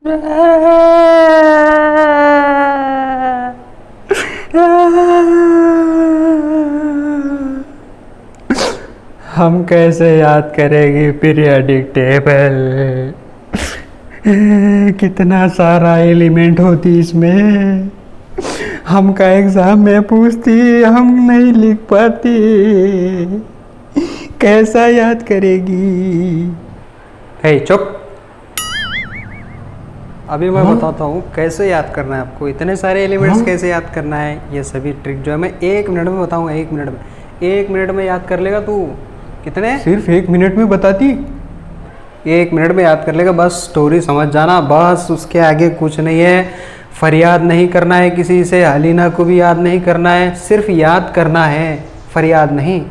हम कैसे याद करेंगे पीरियोडिक टेबल? कितना सारा एलिमेंट होती इसमें। हमका एग्जाम में पूछती, हम नहीं लिख पाती। कैसा याद करेगी? हे चुप। अभी मैं बताता हूँ कैसे याद करना है आपको। इतने सारे एलिमेंट्स कैसे याद करना है, ये सभी ट्रिक जो है मैं 1 मिनट में बताऊँगा। 1 मिनट में, 1 मिनट में याद कर लेगा तू। कितने? सिर्फ 1 मिनट में बताती। 1 मिनट में याद कर लेगा, बस स्टोरी समझ जाना, बस उसके आगे कुछ नहीं है। फरियाद नहीं करना है किसी से, हलीना को भी याद नहीं करना है, सिर्फ याद करना है, फरियाद नहीं।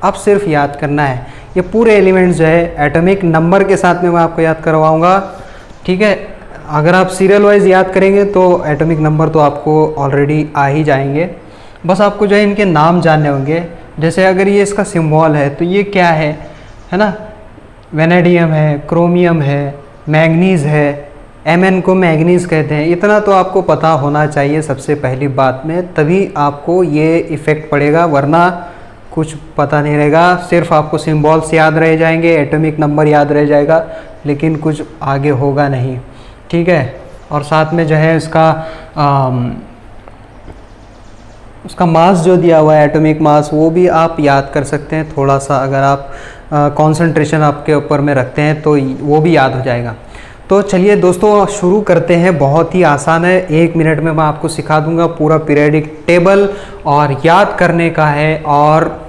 अब सिर्फ याद करना है। ये पूरे एलिमेंट्स जो है एटॉमिक नंबर के साथ में मैं आपको याद करवाऊंगा, ठीक है। अगर आप सीरियल वाइज याद करेंगे तो एटॉमिक नंबर तो आपको ऑलरेडी आ ही जाएंगे। बस आपको जो है इनके नाम जानने होंगे। जैसे अगर ये इसका सिंबल है तो ये क्या है ना। वेनेडियम है, क्रोमियम है, मैग्नीज है, Mn को मैग्नीज कहते हैं। इतना तो आपको पता होना चाहिए सबसे पहली बात में, तभी आपको ये इफ़ेक्ट पड़ेगा, वरना कुछ पता नहीं रहेगा। सिर्फ आपको सिंबल्स याद रह जाएंगे, एटॉमिक नंबर याद रह जाएगा, लेकिन कुछ आगे होगा नहीं, ठीक है। और साथ में जो है उसका मास जो दिया हुआ है, एटॉमिक मास, वो भी आप याद कर सकते हैं थोड़ा सा। अगर आप कंसंट्रेशन आपके ऊपर में रखते हैं तो वो भी याद हो जाएगा। तो चलिए दोस्तों शुरू करते हैं। बहुत ही आसान है, 1 मिनट में मैं आपको सिखा दूंगा पूरा पीरियोडिक टेबल, और याद करने का है। और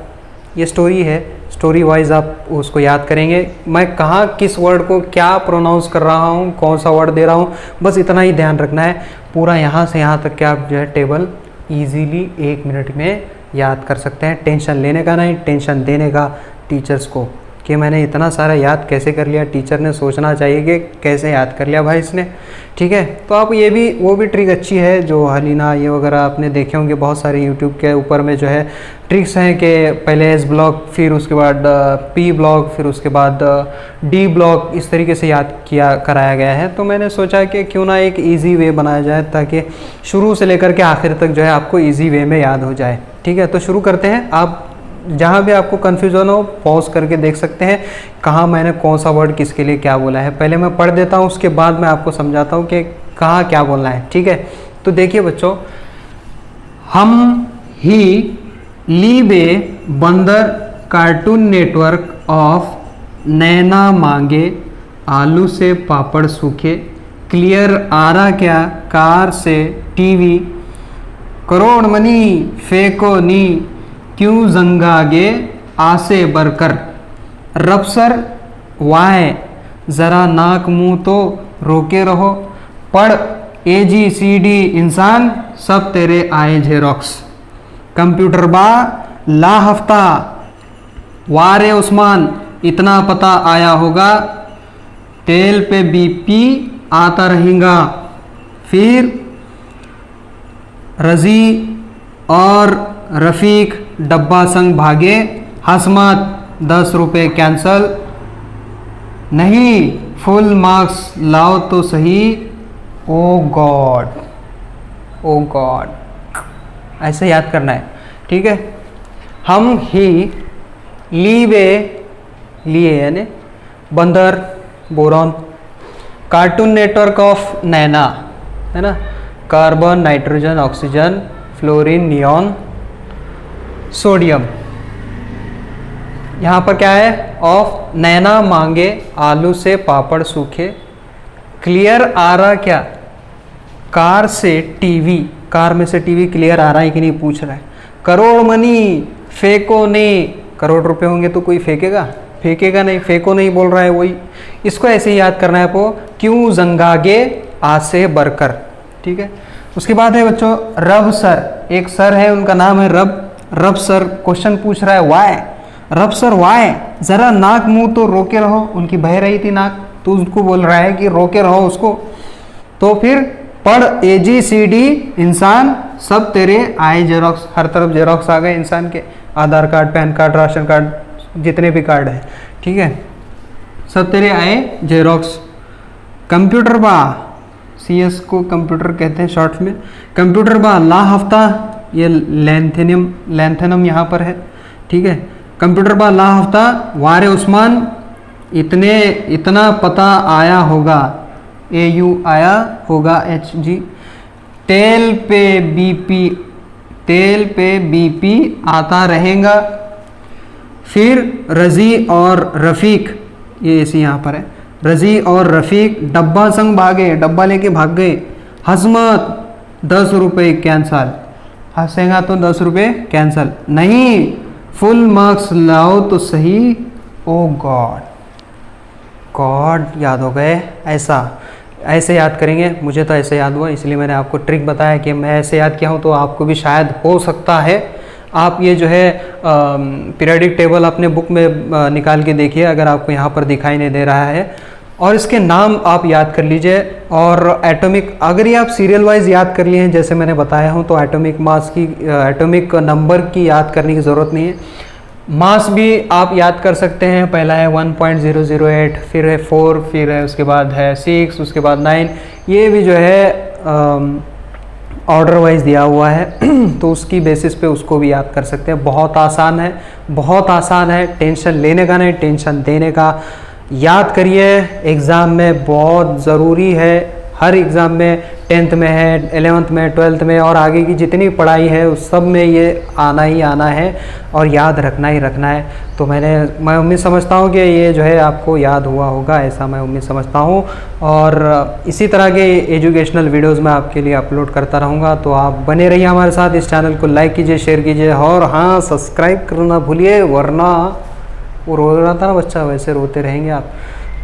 ये स्टोरी है, स्टोरी वाइज आप उसको याद करेंगे। मैं कहाँ किस वर्ड को क्या प्रोनाउंस कर रहा हूँ, कौन सा वर्ड दे रहा हूँ, बस इतना ही ध्यान रखना है। पूरा यहाँ से यहाँ तक के आप जो है टेबल ईजीली 1 मिनट में याद कर सकते हैं। टेंशन लेने का नहीं, टेंशन देने का टीचर्स को कि मैंने इतना सारा याद कैसे कर लिया। टीचर ने सोचना चाहिए कि कैसे याद कर लिया भाई इसने, ठीक है। तो आप ये भी, वो भी ट्रिक अच्छी है जो हलीना ये वगैरह आपने देखे होंगे बहुत सारे यूट्यूब के ऊपर में जो है ट्रिक्स हैं कि पहले एस ब्लॉक, फिर उसके बाद पी ब्लॉक, फिर उसके बाद डी ब्लॉक, इस तरीके से याद कराया गया है। तो मैंने सोचा कि क्यों ना एक ईजी वे बनाया जाए, ताकि शुरू से लेकर के आखिर तक जो है आपको ईजी वे में याद हो जाए, ठीक है। तो शुरू करते हैं। आप जहाँ भी आपको कन्फ्यूज़न हो पॉज करके देख सकते हैं कहाँ मैंने कौन सा वर्ड किसके लिए क्या बोला है। पहले मैं पढ़ देता हूँ, उसके बाद मैं आपको समझाता हूँ कि कहाँ क्या बोलना है, ठीक है। तो देखिए बच्चों, हम ही लीबे बंदर कार्टून नेटवर्क ऑफ नैना मांगे आलू से पापड़ सूखे, क्लियर आरा क्या कार से टीवी, करोड़ मनी फेंको नी क्यों जंगागे आसे बरकर, रबसर वाए ज़रा नाक मुंह तो रोके रहो, पढ़ AGCD इंसान सब तेरे आए जेरोक्स, कंप्यूटर बा ला हफ्ता वारे उस्मान इतना पता आया होगा, तेल पे BP आता रहेगा, फिर रजी और रफ़ीक डब्बा संग भागे, हसमत 10 रुपये कैंसल, नहीं फुल मार्क्स लाओ तो सही, ओ गॉड, ओ गॉड, ऐसे याद करना है, ठीक है। हम ही लीवे लिए यानी बंदर बोरॉन, कार्टून नेटवर्क ऑफ नैना है ना, carbon nitrogen oxygen fluorine neon sodium. यहाँ पर क्या है, ऑफ नैना मांगे आलू से पापड़ सूखे, क्लियर आ रहा क्या कार से टीवी, कार में से टीवी क्लियर आ रहा है कि नहीं पूछ रहा है, करोड़ मनी फेंको नहीं, करोड़ रुपए होंगे तो कोई फेंकेगा, फेंकेगा नहीं, फेंको नहीं बोल रहा है वही। इसको ऐसे ही याद करना है आपको, क्यों जंगागे आसे बरकर, ठीक है। उसके बाद है बच्चों रब सर, एक सर है उनका नाम है रब, रब सर क्वेश्चन पूछ रहा है वाई, रब सर वाई ज़रा नाक मुंह तो रोके रहो, उनकी बह रही थी नाक, तो उसको बोल रहा है कि रोके रहो उसको। तो फिर पढ़ AGCD इंसान सब तेरे आए जेरोक्स, हर तरफ जेरोक्स आ गए इंसान के, Aadhaar card, PAN card, ration card, जितने भी कार्ड हैं, ठीक है, सब तेरे आए जेरोक्स। कंप्यूटर बा CS को कंप्यूटर कहते हैं शॉर्ट में। कंप्यूटर बा ला हफ्ता, ये लैंथेनम यहाँ पर है, ठीक है। कंप्यूटर बा ला हफ्ता वारे उस्मान इतना पता आया होगा, AU आया होगा, HG तेल पे BP आता रहेगा। फिर रज़ी और रफ़ीक, ये इसी यहाँ पर है, रज़ी और रफ़ीक डब्बा संग भागे, डब्बा लेके भाग गए। हजमत 10 रुपये कैंसल, हंसेगा तो 10 रुपये कैंसल, नहीं फुल मार्क्स लाओ तो सही। ओ गॉड याद हो गए। ऐसे याद करेंगे, मुझे तो ऐसे याद हुआ, इसलिए मैंने आपको ट्रिक बताया कि मैं ऐसे याद किया हूँ, तो आपको भी शायद हो सकता है। आप ये जो है पीरियडिक टेबल अपने बुक में निकाल के देखिए, अगर आपको यहाँ पर दिखाई नहीं दे रहा है, और इसके नाम आप याद कर लीजिए। और एटॉमिक, अगर ये आप सीरियल वाइज याद कर लिए हैं जैसे मैंने बताया हूँ, तो एटॉमिक मास की, एटॉमिक नंबर की याद करने की ज़रूरत नहीं है। मास भी आप याद कर सकते हैं, पहला है 1.008, फिर है 4, फिर है उसके बाद है 6, उसके बाद 9, ये भी जो है ऑर्डर वाइज दिया हुआ है तो उसकी बेसिस पे उसको भी याद कर सकते हैं। बहुत आसान है, बहुत आसान है, टेंशन लेने का नहीं, टेंशन देने का। याद करिए, एग्ज़ाम में बहुत ज़रूरी है, हर एग्ज़ाम में, 10th में है, 11th में, 12th में, और आगे की जितनी पढ़ाई है उस सब में ये आना ही आना है और याद रखना ही रखना है। तो मैं उम्मीद समझता हूँ कि ये जो है आपको याद हुआ होगा, ऐसा मैं उम्मीद समझता हूँ। और इसी तरह के एजुकेशनल वीडियोज़ मैं आपके लिए अपलोड करता रहूँगा, तो आप बने रहिए हमारे साथ। इस चैनल को लाइक कीजिए, शेयर कीजिए, और हाँ, सब्सक्राइब करना भूलिए, वरना वो रो रहा था ना बच्चा, वैसे रोते रहेंगे आप।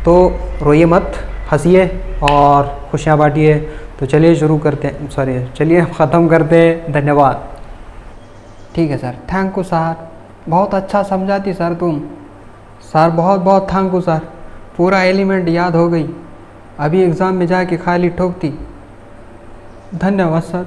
तो रोइए मत, हंसिए और खुशियाँ बांटिए। तो चलिए शुरू करते हैं, चलिए ख़त्म करते हैं। धन्यवाद। ठीक है सर, थैंक यू सर, बहुत अच्छा समझाती सर तुम। सर बहुत बहुत थैंक यू सर, पूरा एलिमेंट याद हो गई, अभी एग्ज़ाम में जाके खाली ठोकती। धन्यवाद सर।